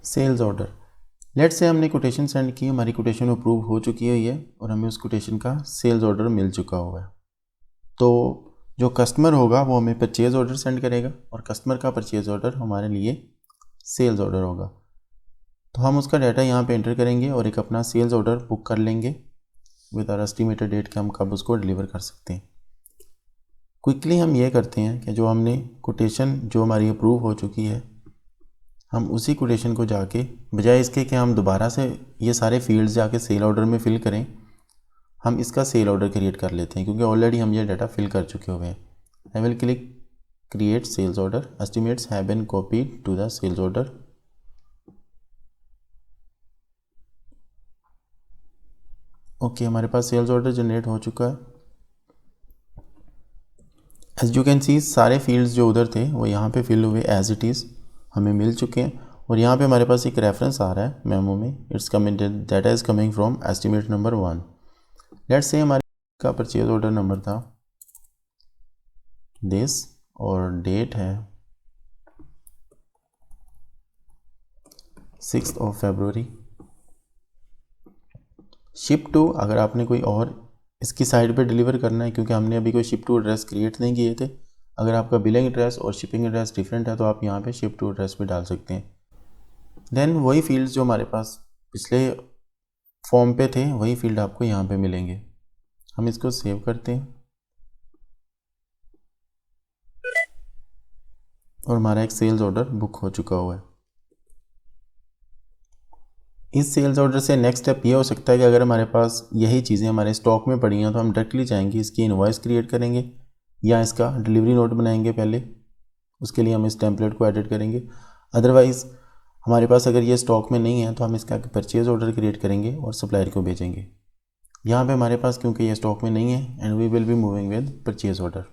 Sales order. Let's say हमने quotation send की, हमारी कोटेशन अप्रूव हो चुकी हुई है और हमें उस कोटेशन का सेल्स ऑर्डर मिल चुका हुआ है। तो जो कस्टमर होगा वो हमें परचेज़ ऑर्डर सेंड करेगा और कस्टमर का परचेज़ ऑर्डर हमारे लिए सेल्स ऑर्डर होगा। तो हम उसका डाटा यहाँ पे एंटर करेंगे और एक अपना सेल्स ऑर्डर बुक कर लेंगे विद आवर एस्टिमेटेड डेट कि हम कब उसको डिलीवर कर सकते हैं। क्विकली हम ये करते हैं कि जो हमने कोटेशन जो हमारी अप्रूव हो चुकी है, हम उसी कोटेशन को जाके बजाय इसके कि हम दोबारा से ये सारे फील्ड्स जाके सेल ऑर्डर में फ़िल करें, हम इसका सेल ऑर्डर क्रिएट कर लेते हैं क्योंकि ऑलरेडी हम ये डाटा फिल कर चुके हुए हैं। I will click create sales order, estimates have been copied to the sales order. Okay, हमारे पास सेल्स ऑर्डर जनरेट हो चुका है। एज यू कैन सी सारे फील्ड्स जो उधर थे वो यहाँ पे फिल हुए एज इट इज़ हमें मिल चुके हैं। और यहाँ पे हमारे पास एक रेफरेंस आ रहा है मेमो में, it's coming data is coming from estimate number 1। Let's say हमारे का परचेज ऑर्डर नंबर था दिस और डेट है 6 फरवरी। शिप टू, अगर आपने कोई और इसकी साइड पे डिलीवर करना है, क्योंकि हमने अभी कोई शिप टू एड्रेस क्रिएट नहीं किए थे, अगर आपका बिलिंग एड्रेस और शिपिंग एड्रेस डिफरेंट है तो आप यहाँ पे शिप टू एड्रेस भी डाल सकते हैं। देन वही फील्ड्स जो हमारे पास पिछले फॉर्म पे थे वही फील्ड आपको यहाँ पे मिलेंगे। हम इसको सेव करते हैं और हमारा एक सेल्स ऑर्डर बुक हो चुका हुआ है। इस सेल्स ऑर्डर से नेक्स्ट स्टेप ये हो सकता है कि अगर हमारे पास यही चीज़ें हमारे स्टॉक में पड़ी हैं तो हम डायरेक्टली जाएंगे इसकी इनवॉइस क्रिएट करेंगे या इसका डिलीवरी नोट बनाएंगे पहले, उसके लिए हम इस टेम्पलेट को एडिट करेंगे। अदरवाइज़ हमारे पास अगर ये स्टॉक में नहीं है तो हम इसका परचेज़ ऑर्डर क्रिएट करेंगे और सप्लायर को भेजेंगे। यहाँ पे हमारे पास क्योंकि ये स्टॉक में नहीं है and we will be moving with purchase order.